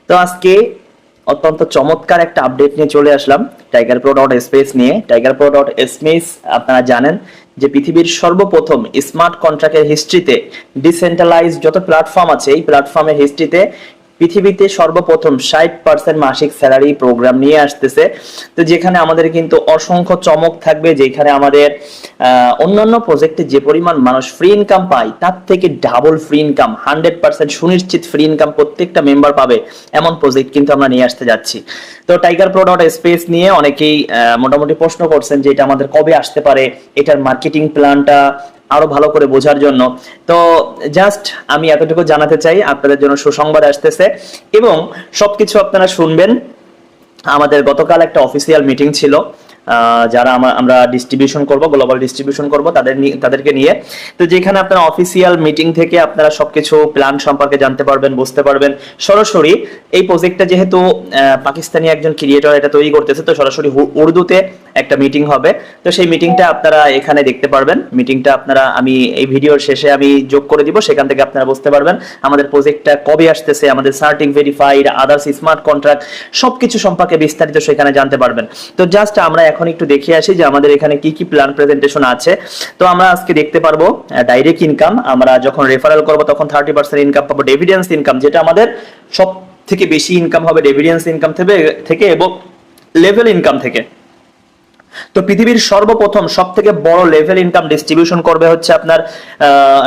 তো আজকে অত্যন্ত চমৎকার একটা আপডেট নিয়ে চলে আসলাম টাইগার প্রো ডট স্পেস নিয়ে। টাইগার প্রো ডট স্পেস আপনারা জানেন যে পৃথিবীর সর্বপ্রথম স্মার্ট কন্ট্রাক্টের হিস্ট্রিতে ডিসেন্ট্রালাইজ যত প্ল্যাটফর্ম আছে এই প্ল্যাটফর্মের হিস্ট্রিতে পৃথিবীতে সর্বপ্রথম 60% মাসিক স্যালারি প্রোগ্রাম নিয়ে আসতেছে। তো যেখানে আমাদের কিন্তু অসংখ্য চমক থাকবে, যেখানে আমাদের অন্যান্য প্রজেক্টে যে পরিমাণ মানুষ ফ্রি ইনকাম পায় তার থেকে ডাবল ফ্রি ইনকাম, 100% সুনিশ্চিত ফ্রি ইনকাম প্রত্যেকটা মেম্বার পাবে, এমন প্রজেক্ট কিন্তু আমরা নিয়ে আসতে যাচ্ছি। তো টাইগার প্রো ডট স্পেস নিয়ে অনেকেই মোটামুটি প্রশ্ন করছেন যে এটা আমাদের কবে আসতে পারে, এটার মার্কেটিং প্ল্যানটা আরো ভালো করে বোঝার জন্য। তো জাস্ট আমি এতটুকু জানাতে চাই, আপনাদের জন্য সুসংবাদ আসতেছে এবং সবকিছু আপনারা শুনবেন। আমাদের গতকাল একটা অফিসিয়াল মিটিং ছিল, যারা আমরা ডিস্ট্রিবিউশন করব, গ্লোবাল ডিস্ট্রিবিউশন করব তাদেরকে নিয়ে। তো যেখানে আপনারা অফিসিয়াল মিটিং থেকে আপনারা সবকিছু প্ল্যান সম্পর্কে জানতে পারবেন, বুঝতে পারবেন। সরাসরি এই প্রজেক্টটা যেহেতু পাকিস্তানি একজন ক্রিয়েটর এটা তৈরি করতেছে, তো সরাসরি উর্দুতে একটা মিটিং হবে। তো সেই মিটিংটা আপনারা এখানে দেখতে পারবেন। মিটিংটা আপনারা আমি এই ভিডিওর শেষে আমি যোগ করে দিব, সেখান থেকে আপনারা বুঝতে পারবেন আমাদের প্রজেক্টটা কবে আসতেছে, আমাদের sorting verified, others smart contract সবকিছু সম্পর্কে বিস্তারিত সেখানে জানতে পারবেন। তো জাস্ট আমরা এখন একটু দেখে আসি যে আমাদের এখানে কি কি প্ল্যান প্রেজেন্টেশন আছে। তো আমরা আজকে দেখতে পারবো ডাইরেক্ট ইনকাম, আমরা যখন রেফারেল করব তখন 30% ইনকাম পাবো। ডিভিডেন্স ইনকাম, যেটা আমাদের সব থেকে বেশি ইনকাম হবে ডিভিডেন্স ইনকাম থেকে এবং লেভেল ইনকাম থেকে। তো পৃথিবীর সর্বপ্রথম সব থেকে বড় লেভেল ইনকাম ডিস্ট্রিবিউশন করবে হচ্ছে আপনার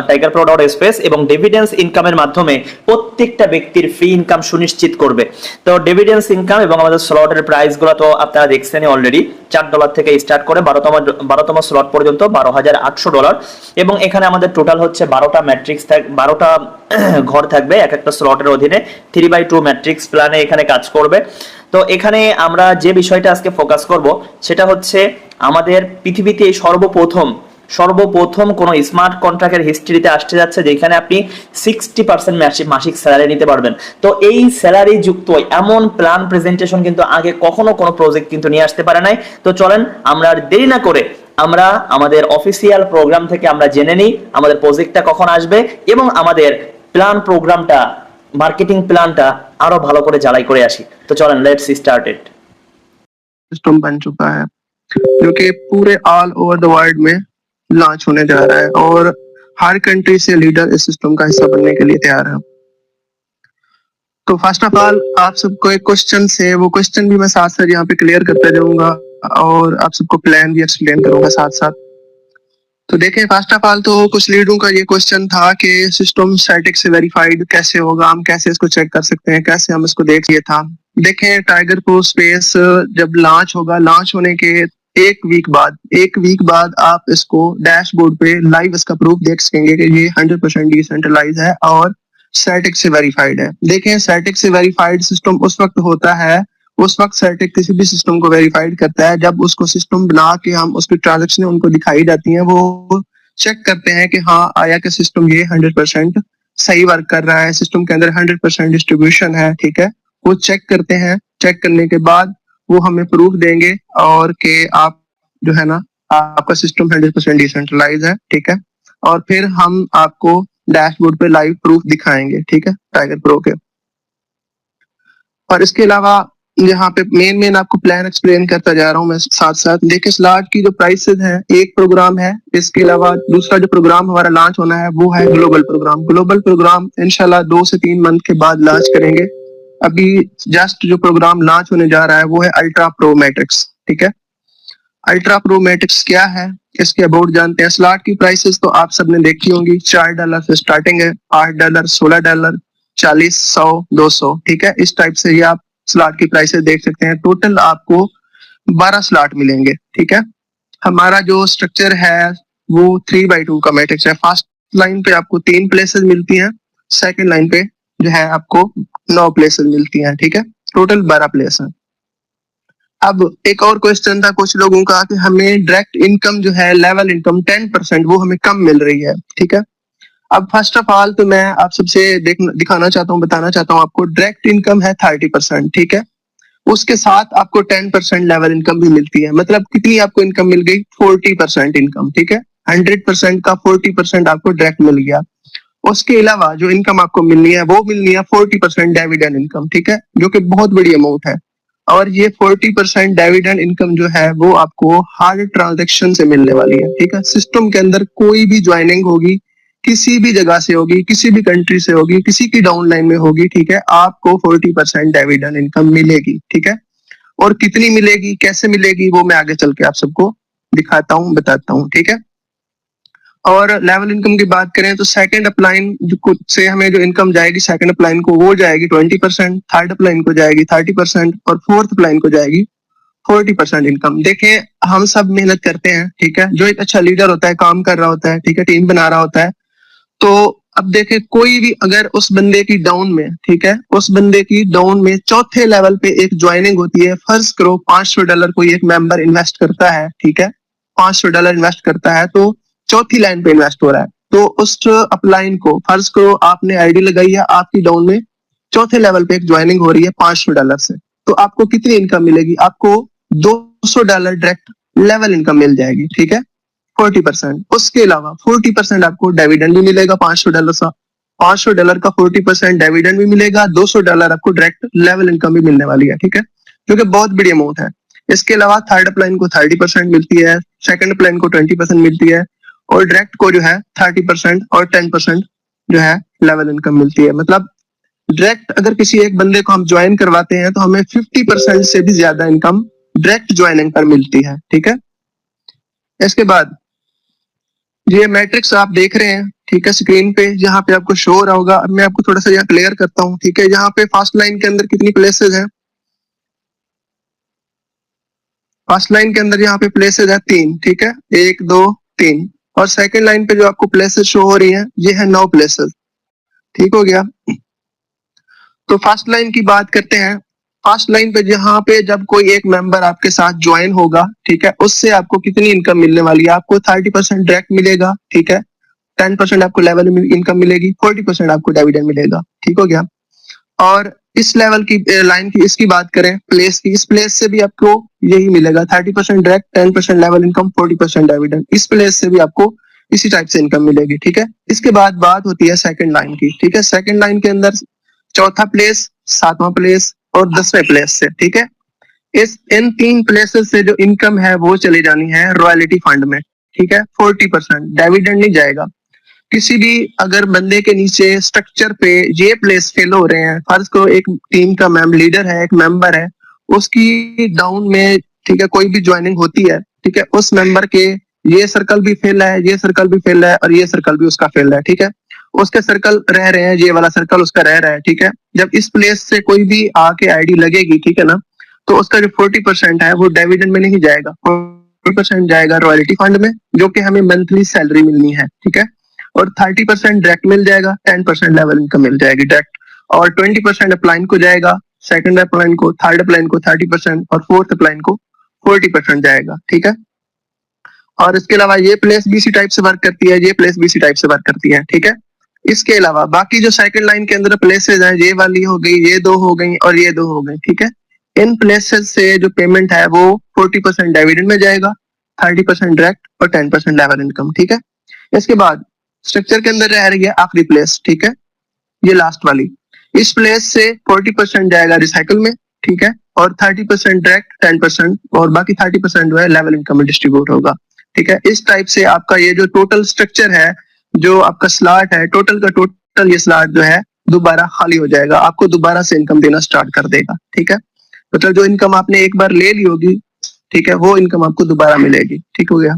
টাইগার প্রো ডট স্পেস, এবং ডিভিডেন্স ইনকামের মাধ্যমে প্রত্যেকটা ব্যক্তির ফ্রি ইনকাম সুনিশ্চিত করবে। তো ডিভিডেন্স ইনকাম এবং আমাদের স্লটের প্রাইস গুলো তো আপনারা দেখছেনই অলরেডি, $4 থেকে স্টার্ট করে 12তম স্লট পর্যন্ত $12,800। এবং এখানে আমাদের টোটাল হচ্ছে 12টা ম্যাট্রিক্স 12টা ঘর থাকবে এক একটা স্লটের অধীনে। 3x2 ম্যাট্রিক্স প্ল্যানে এখানে কাজ করবে। তো এখানে আমরা যে বিষয়টা আজকে ফোকাস করব সেটা হচ্ছে আমাদের পৃথিবীতে এই সর্বপ্রথম কোন স্মার্ট কন্ট্রাক্টের হিস্ট্রিতে আসতে যাচ্ছে যেখানে আপনি 60% মাসিক স্যালারি নিতে পারবেন। তো এই স্যালারি যুক্ত এমন প্ল্যান প্রেজেন্টেশন কিন্তু আগে কখনো কোনো প্রজেক্ট কিন্তু নিয়ে আসতে পারে নাই। তো চলেন আমরা আর দেরি না করে আমরা আমাদের অফিসিয়াল প্রোগ্রাম থেকে আমরা জেনে নিই আমাদের প্রজেক্টটা কখন আসবে এবং আমাদের প্ল্যান প্রোগ্রামটা, মার্কেটিং প্ল্যানটা আরো ভালো করে জ্বালাই করে আসি। তো চলেন লেটস স্টাर्ट इट। सिस्टम बन चुका है जो कि पूरे ऑल ओवर द वर्ल्ड में लॉन्च होने जा रहा है और हर कंट्री से लीडर इस सिस्टम का हिस्सा बनने के लिए तैयार है। तो फर्स्ट ऑफ ऑल आप सबको एक क्वेश्चन से, वो क्वेश्चन भी मैं साथ साथ यहाँ पे क्लियर करता जाऊंगा और आप सबको प्लान भी एक्सप्लेन करूंगा साथ साथ। तो देखें, फर्स्ट ऑफ ऑल तो कुछ लीडरों का ये क्वेश्चन था कि सिस्टम स्टैटिक से वेरीफाइड कैसे होगा, हम कैसे इसको चेक कर सकते हैं, कैसे हम इसको देख, ये था। देखें, टाइगर प्रो स्पेस जब लॉन्च होगा, लॉन्च होने के एक वीक बाद आप इसको डैशबोर्ड पे लाइव इसका प्रूफ देख सकेंगे कि ये 100% डिसेंट्रलाइज है और स्टैटिक से वेरीफाइड है। देखें, स्टैटिक से वेरीफाइड सिस्टम उस वक्त होता है, उस वक्त स्टैटिक किसी भी सिस्टम को वेरीफाइड करता है जब उसको सिस्टम बना के हम उसकी ट्रांजैक्शन उनको दिखाई जाती हैं, वो चेक करते हैं कि हाँ आया कि सिस्टम ये 100% सही वर्क कर रहा है, सिस्टम के अंदर 100% डिस्ट्रीब्यूशन है, ठीक है। वो चेक करते हैं, चेक करने के बाद वो हमें प्रूफ देंगे और कि आप जो है ना, आपका सिस्टम 100% डिसेंट्रलाइज है, ठीक है। और फिर हम आपको डैशबोर्ड पे लाइव प्रूफ दिखाएंगे, ठीक है, टाइगर प्रो के। और इसके अलावा यहाँ पे मेन आपको प्लान एक्सप्लेन करता जा रहा हूँ मैं साथ साथ। देखिए, स्लॉट की जो प्राइसेस हैं, एक प्रोग्राम है, इसके अलावा दूसरा जो प्रोग्राम हमारा लॉन्च होना है वो है ग्लोबल प्रोग्राम इंशाल्लाह 2 से 3 मंथ के बाद लॉन्च करेंगे। अभी जस्ट जो प्रोग्राम लॉन्च होने जा रहा है वो है अल्ट्रा प्रो मैट्रिक्स, ठीक है। अल्ट्रा प्रो मैट्रिक्स क्या है, इसके अबाउट जानते हैं। स्लॉट की प्राइसेस तो आप सबने देखी होंगी, $4 से स्टार्टिंग है, $8, $16, 40, 100, 200, ठीक है। इस टाइप से ये आप स्लॉट की प्राइसेस देख सकते हैं। टोटल आपको 12 स्लॉट मिलेंगे, ठीक है। हमारा जो स्ट्रक्चर है वो 3x2 का मैट्रिक्स है। फर्स्ट लाइन पे आपको 3 प्लेसेस मिलती हैं, सेकंड लाइन पे जो है आपको 9 प्लेसेस मिलती हैं, ठीक है। टोटल 12 प्लेस है। अब एक और क्वेश्चन था कुछ लोगों का कि हमें डायरेक्ट इनकम जो है, लेवल इनकम 10%, वो हमें कम मिल रही है, ठीक है। अब फर्स्ट ऑफ ऑल तो मैं आप सबसे दिखाना चाहता हूँ, बताना चाहता हूँ आपको, डायरेक्ट इनकम है 30%, ठीक है। उसके साथ आपको 10% लेवल इनकम भी मिलती है। मतलब कितनी आपको इनकम मिल गई, 40% इनकम, ठीक है। 100% का 40% आपको डायरेक्ट मिल गया। उसके अलावा जो इनकम आपको मिलनी है वो मिलनी है 40% डिविडेंड इनकम, ठीक है, जो कि बहुत बड़ी अमाउंट है। और ये 40% डिविडेंड इनकम जो है वो आपको हार्ड ट्रांजैक्शन से मिलने वाली है, ठीक है। सिस्टम के अंदर कोई भी ज्वाइनिंग होगी, किसी भी जगह से होगी, किसी भी कंट्री से होगी, किसी की डाउनलाइन में होगी, ठीक है, आपको 40% डिविडेंड इनकम मिलेगी, ठीक है। और कितनी मिलेगी, कैसे मिलेगी, वो मैं आगे चल के आप सबको दिखाता हूँ, बताता हूँ, ठीक है। और लेवल इनकम की बात करें तो सेकंड अपलाइन से हमें जो इनकम जाएगी सेकंड अपलाइन को वो जाएगी 20%, थर्ड अपलाइन को जाएगी 30% और फोर्थ अपलाइन को जाएगी 40% इनकम। देखें, हम सब मेहनत करते हैं, ठीक है, जो एक अच्छा लीडर होता है, काम कर रहा होता है, ठीक है, टीम बना रहा होता है, तो अब देखें कोई भी अगर उस बंदे की डाउन में, ठीक है, उस बंदे की डाउन में चौथे लेवल पे एक ज्वाइनिंग होती है, फर्ज करो $500 कोई एक मेंबर इन्वेस्ट करता है, ठीक है, $500 इन्वेस्ट करता है, तो चौथी लाइन पे इन्वेस्ट हो रहा है, तो उस अपलाइन को फर्ज करो आपने आईडी लगाई है, आपकी डाउन में चौथे लेवल पे एक ज्वाइनिंग हो रही है $500 से, तो आपको कितनी इनकम मिलेगी, आपको $200 डायरेक्ट लेवल इनकम मिल जाएगी, ठीक है, 40%। उसके अलावा 40% आपको डिविडेंड भी मिलेगा $500 का, $500 का 40% डिविडेंड भी मिलेगा, $200 आपको डायरेक्ट लेवल इनकम भी मिलने वाली है, ठीक है, जो कि बहुत बड़ी अमाउंट है। इसके अलावा थर्ड अपलाइन को 30% मिलती है, सेकंड अपलाइन को 20% मिलती है, और डायरेक्ट को जो है 30% और 10% जो है लेवल इनकम मिलती है। मतलब डायरेक्ट अगर किसी एक बंदे को हम ज्वाइन करवाते हैं तो हमें 50% से भी ज्यादा इनकम डायरेक्ट ज्वाइनिंग पर मिलती है, ठीक है। इसके बाद ये मैट्रिक्स आप देख रहे हैं, ठीक है, स्क्रीन पे जहाँ पे आपको शो हो रहा होगा। अब मैं आपको थोड़ा सा यहाँ क्लियर करता हूँ, ठीक है। यहाँ पे फर्स्ट लाइन के अंदर कितनी प्लेसेस हैं, फर्स्ट लाइन के अंदर यहाँ पे प्लेसेस है 3, ठीक है, 1 2 3। और सेकंड लाइन पे जो आपको प्लेसेस शो हो रही हैं ये है 9 प्लेसेस, ठीक हो गया। तो फर्स्ट लाइन की बात करते हैं। फर्स्ट लाइन पे जहाँ पे जब कोई एक मेंबर आपके साथ ज्वाइन होगा, ठीक है, उससे आपको कितनी इनकम मिलने वाली है, आपको 30% डायरेक्ट मिलेगा, ठीक है, 10% आपको लेवल इनकम मिलेगी, 40% आपको डिविडेंड मिलेगा, ठीक हो गया। और इस लेवल की लाइन की इसकी बात करें प्लेस की, इस प्लेस से भी आपको यही मिलेगा, 30% डायरेक्ट, 10% लेवल इनकम, 40% डिविडेंड। इस प्लेस से भी आपको इसी टाइप से इनकम मिलेगी, ठीक है। इसके बाद बात होती है सेकंड लाइन की, ठीक है। सेकंड लाइन के अंदर चौथा प्लेस, सातवां प्लेस और 10वें प्लेस से, ठीक है, इस इन 3 प्लेसेस से जो इनकम है वो चली जानी है रॉयल्टी फंड में, ठीक है, 40%। डिविडेंड नहीं जाएगा। किसी भी अगर बंदे के नीचे स्ट्रक्चर पे ये प्लेस फेल हो रहे हैं, फर्ज करो एक टीम का लीडर है, एक मेंबर है, उसकी डाउन में, ठीक है, कोई भी ज्वाइनिंग होती है, ठीक है, उस मेंबर के ये सर्कल भी फेल है, ये सर्कल भी फेल है और ये सर्कल भी उसका फेल है, ठीक है, उसके सर्कल रह रहे हैं, ये वाला सर्कल उसका रह रहा है, ठीक है। जब इस प्लेस से कोई भी आके आईडी लगेगी, ठीक है ना, तो उसका जो 40% है वो डिविडेंड में नहीं जाएगा, 40% जाएगा रॉयल्टी फंड में, जो कि हमें मंथली सैलरी मिलनी है, ठीक है। और 30% डायरेक्ट मिल जाएगा, 10% लेवल इनकम मिल जाएगी डायरेक्ट, और 20% अपलाइन को जाएगा, सेकंड अपलाइन को, थर्ड अपलाइन को 30% और फोर्थ अपलाइन को 40% जाएगा, ठीक है। और इसके अलावा ये प्लेस भी इसी टाइप से वर्क करती है, ये प्लेस भी इसी टाइप से वर्क करती है, ठीक है। इसके अलावा बाकी जो सेकंड लाइन के अंदर प्लेसेस हैं, ये वाली हो गई, ये 2 हो गई और ये 2 हो गई, ठीक है। इन प्लेसेस से जो पेमेंट है वो 40% डिविडेंड में जाएगा, 30% डायरेक्ट और 10% लेवल इनकम, ठीक है। इसके बाद स्ट्रक्चर के अंदर रह रही है आखिरी प्लेस, ठीक है, ये लास्ट वाली। इस प्लेस से 40% जाएगा रिसाइकल में, ठीक है, और 30% डायरेक्ट, 10% और बाकी 30% जो है लेवल इनकम में डिस्ट्रीब्यूट होगा, ठीक है। इस टाइप से आपका ये जो टोटल स्ट्रक्चर है, जो आपका स्लॉट है, टोटल का टोटल ये स्लॉट जो है दोबारा खाली हो जाएगा, आपको दोबारा से इनकम देना स्टार्ट कर देगा, ठीक है। मतलब जो इनकम आपने एक बार ले ली होगी, ठीक है, वो इनकम आपको दोबारा मिलेगी, ठीक हो गया।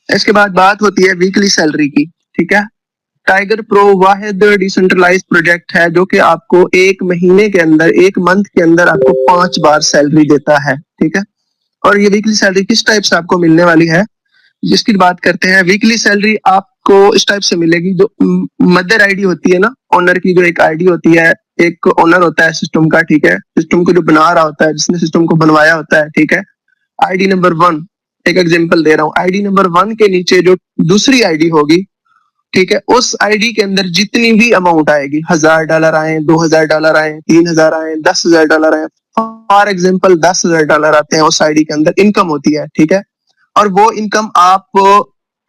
इसके बाद बात होती है वीकली सैलरी की, ठीक है। टाइगर प्रो वाहिद डिसेंट्रलाइज्ड प्रोजेक्ट है जो कि आपको एक महीने के अंदर, एक मंथ के अंदर आपको 5 बार सैलरी देता है, ठीक है। और ये वीकली सैलरी किस टाइप से आपको मिलने वाली है, जिसकी बात करते हैं। वीकली सैलरी आपको इस टाइप से मिलेगी, जो मदर आईडी होती है ना, ओनर की जो एक आईडी होती है, एक ओनर होता है सिस्टम का, ठीक है, सिस्टम को जो बना रहा होता है, जिसने सिस्टम को बनवाया होता है, ठीक है। आईडी नंबर 1, एक एग्जांपल दे रहा हूँ, आईडी नंबर 1 के नीचे जो दूसरी आईडी होगी, ठीक है, उस आईडी के अंदर जितनी भी अमाउंट आएगी, $1000 आए, $2000 आए, 3000 आए, $10,000 आए, फॉर एग्जाम्पल $10,000 आते हैं, उस आईडी के अंदर इनकम होती है, ठीक है। और वो इनकम आप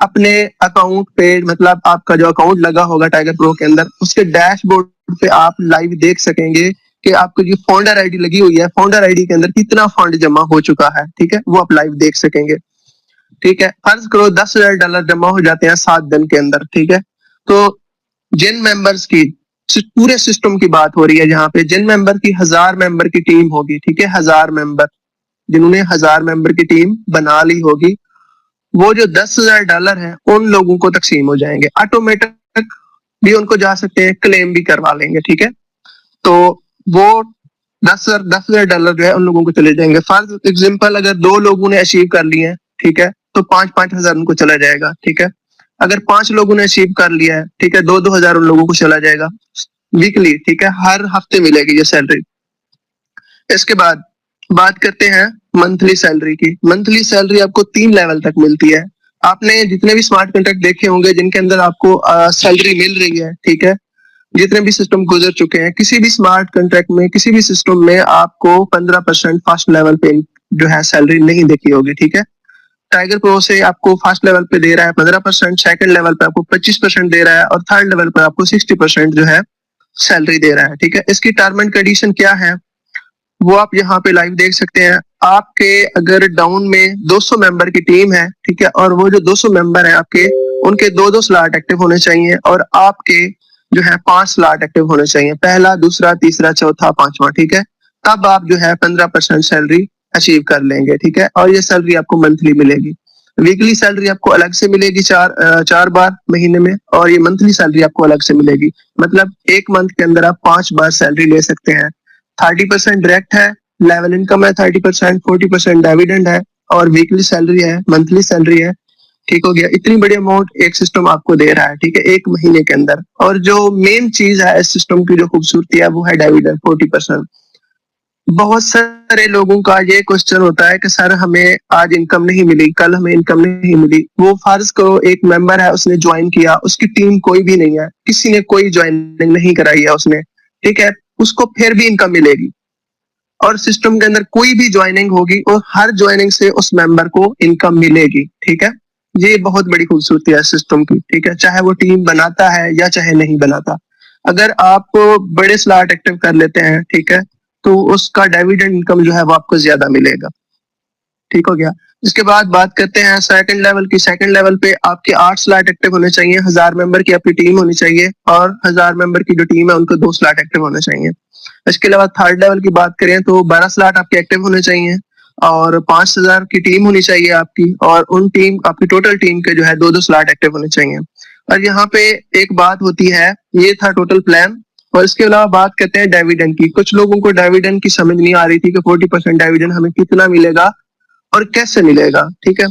अपने अकाउंट पे, मतलब आपका जो अकाउंट लगा होगा टाइगर प्रो के अंदर, उसके डैशबोर्ड पे आप लाइव देख सकेंगे कि आपको जो फाउंडर आईडी लगी हुई है, फाउंडर आईडी के अंदर कितना फंड जमा हो चुका है, ठीक है, वो आप लाइव देख सकेंगे। ठीक है, फर्ज करो $10,000 जमा हो जाते हैं 7 दिन के अंदर, ठीक है, तो जिन मेंबर्स की, पूरे सिस्टम की बात हो रही है जहाँ पे, जिन मेंबर की 1000 मेंबर की टीम होगी, ठीक है, 1000 मेंबर, जिन्होंने 1000 मेंबर की टीम बना ली होगी, वो जो $10,000 है उन लोगों को तकसीम हो जाएंगे ऑटोमेटिक, भी उनको जा सकते हैं, क्लेम भी करवा लेंगे, ठीक है। तो वो $10,000 जो है उन लोगों को चले जाएंगे। फॉर एग्जाम्पल अगर 2 लोगों ने अचीव कर लिए हैं, ठीक है, तो 5-5 हजार उनको चला जाएगा, ठीक है। अगर 5 लोगों ने अचीव कर लिया है, ठीक है, 2-2 हजार उन लोगों को चला जाएगा वीकली, ठीक है, हर हफ्ते मिलेगी ये सैलरी। इसके बाद बात करते हैं मंथली सैलरी की। मंथली सैलरी आपको 3 लेवल तक मिलती है। आपने जितने भी स्मार्ट कॉन्ट्रैक्ट देखे होंगे जिनके अंदर आपको सैलरी मिल रही है, ठीक है, जितने भी सिस्टम गुजर चुके हैं, किसी भी स्मार्ट कॉन्ट्रैक्ट में, किसी भी सिस्टम में आपको 15% फर्स्ट लेवल पे जो है सैलरी नहीं देखी होगी, ठीक है। टाइगर प्रो से आपको फर्स्ट लेवल पे दे रहा है 15%, सेकंड लेवल पे आपको 25% दे रहा है, और थर्ड लेवल पे आपको 60% जो है सैलरी दे रहा है, ठीक है। इसकी टर्म एंड कंडीशन क्या है वो आप यहाँ पे लाइव देख सकते हैं। आपके अगर डाउन में 200 मेंबर की टीम है, ठीक है, और वो जो 200 मेंबर है आपके, उनके 2-2 स्लॉट एक्टिव होने चाहिए, और आपके जो है 5 स्लॉट एक्टिव होने चाहिए, पहला, दूसरा, तीसरा, चौथा, पांचवा, ठीक है। तब आप जो है 15% सैलरी अचीव कर लेंगे, ठीक है, और ये सैलरी आपको मंथली मिलेगी। वीकली सैलरी आपको अलग से मिलेगी 4 बार महीने में, और ये मंथली सैलरी आपको अलग से मिलेगी। मतलब एक मंथ के अंदर आप 5 बार सैलरी ले सकते हैं। 30% डायरेक्ट है, लेवल इनकम है 30%, 40% डिविडेंड है, और वीकली सैलरी है, मंथली सैलरी है, ठीक हो गया। इतनी बड़ी अमाउंट एक सिस्टम आपको दे रहा है, ठीक है, एक महीने के अंदर। और जो मेन चीज है इस सिस्टम की जो खूबसूरती है वो है डिविडेंड 40%। बहुत सारे लोगों का ये क्वेश्चन होता है कि सर हमें आज इनकम नहीं मिली, कल हमें इनकम नहीं मिली। वो फर्ज करो एक मेंबर है, उसने ज्वाइन किया, उसकी टीम कोई भी नहीं है, किसी ने कोई ज्वाइनिंग नहीं कराई है उसने, ठीक है, उसको फिर भी इनकम मिलेगी। और सिस्टम के अंदर कोई भी ज्वाइनिंग होगी और हर ज्वाइनिंग से उस मेंबर को इनकम मिलेगी, ठीक है। ये बहुत बड़ी खूबसूरती है सिस्टम की, ठीक है, चाहे वो टीम बनाता है या चाहे नहीं बनाता। अगर आप बड़े स्लॉट एक्टिव कर लेते हैं, ठीक है, तो उसका डिविडेंड इनकम जो है वो आपको ज्यादा मिलेगा, ठीक हो गया। इसके बाद बात करते हैं सेकंड लेवल की। सेकंड लेवल पे आपके 8 स्लॉट एक्टिव होने चाहिए, 1000 मेंबर की आपकी टीम होनी चाहिए, और 1000 मेंबर की जो टीम है उनको 2 स्लॉट एक्टिव होने चाहिए। इसके अलावा थर्ड लेवल की बात करें तो 12 स्लॉट आपके एक्टिव होने चाहिए, और 5000 की टीम होनी चाहिए आपकी, और उन टीम, आपकी टोटल टीम के जो है 2-2 स्लॉट एक्टिव होने चाहिए। और यहाँ पे एक बात होती है, ये था टोटल प्लान। और इसके अलावा बात करते हैं डिविडेंड की। कुछ लोगों को डिविडेंड की समझ नहीं आ रही थी कि 40% डिविडेंड हमें कितना मिलेगा और कैसे मिलेगा, ठीक है।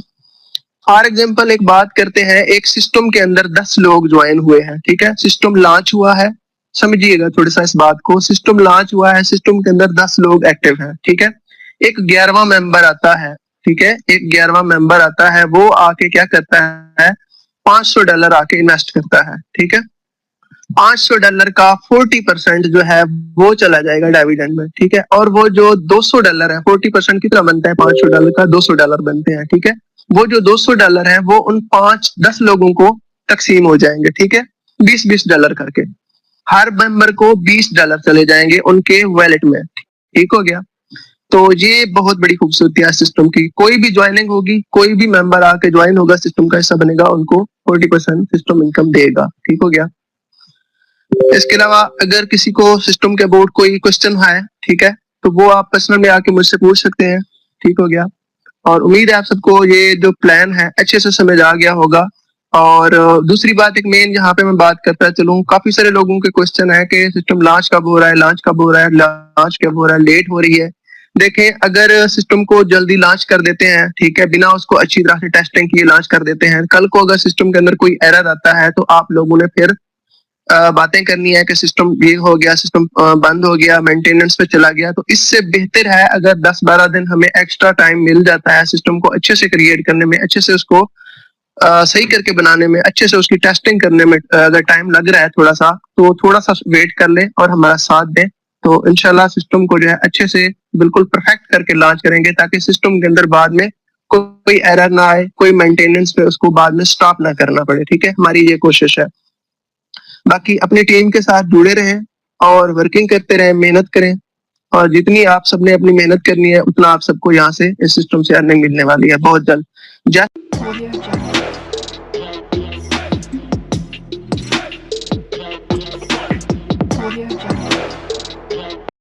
फॉर एग्जाम्पल एक बात करते हैं, एक सिस्टम के अंदर 10 लोग ज्वाइन हुए हैं, ठीक है, सिस्टम लॉन्च हुआ है, समझिएगा थोड़ा सा इस बात को। सिस्टम लॉन्च हुआ है, सिस्टम के अंदर 10 लोग एक्टिव हैं, ठीक है। एक 11वां मेंबर आता है, ठीक है, एक 11वां मेंबर आता है, वो आके क्या करता है, $500 आके इन्वेस्ट करता है, ठीक है। $500 का 40% जो है वो चला जाएगा डिविडेंड में, ठीक है। और वो जो $200 है, 40% कितना बनता है, $500 का $200 बनते हैं, ठीक है। वो जो $200 है वो उन 5-10 लोगों को तकसीम हो जाएंगे, ठीक है, $20-20 करके। हर मेंबर को $20 चले जाएंगे उनके वॉलेट में, ठीक हो गया। तो ये बहुत बड़ी खूबसूरती है सिस्टम की। कोई भी ज्वाइनिंग होगी, कोई भी मेंबर आके ज्वाइन होगा, सिस्टम का हिस्सा बनेगा, उनको 40% सिस्टम इनकम देगा, ठीक हो गया। इसके अलावा अगर किसी को सिस्टम के अबाउट कोई क्वेश्चन है, ठीक है, तो वो आप पर्सनल में आके मुझसे पूछ सकते हैं, ठीक हो गया। और उम्मीद है आप सबको ये जो प्लान है अच्छे से समझ आ गया होगा। और दूसरी बात, एक मेन यहाँ पे मैं बात करता चलूँ, काफी सारे लोगों के क्वेश्चन है कि सिस्टम लॉन्च कब हो रहा है, लॉन्च कब हो रहा है, लॉन्च कब हो रहा है, लेट हो रही है। देखें, अगर सिस्टम को जल्दी लॉन्च कर देते हैं, ठीक है, बिना उसको अच्छी तरह से टेस्टिंग किए लॉन्च कर देते हैं, कल को अगर सिस्टम के अंदर कोई एरर आता है तो आप लोगों ने फिर बातें करनी है कि सिस्टम ये हो गया, सिस्टम बंद हो गया, मेंटेनेंस पे चला गया। तो इससे बेहतर है अगर 10-12 दिन हमें एक्स्ट्रा टाइम मिल जाता है सिस्टम को अच्छे से क्रिएट करने में, अच्छे से उसको सही करके बनाने में, अच्छे से उसकी टेस्टिंग करने में अगर टाइम लग रहा है थोड़ा सा, तो थोड़ा सा वेट कर ले और हमारा साथ दें। तो इंशाल्लाह सिस्टम को जो है अच्छे से बिल्कुल परफेक्ट करके लॉन्च करेंगे, ताकि सिस्टम के अंदर बाद में कोई एरर ना आए, कोई मेंटेनेंस पे उसको बाद में स्टॉप ना करना पड़े। ठीक है, हमारी ये कोशिश है। बाकी अपनी टीम के साथ जुड़े रहें और वर्किंग करते रहें, मेहनत करें, और जितनी आप सबने अपनी मेहनत करनी है उतना आप सबको यहाँ से इस सिस्टम से अर्निंग मिलने वाली है बहुत जल्द।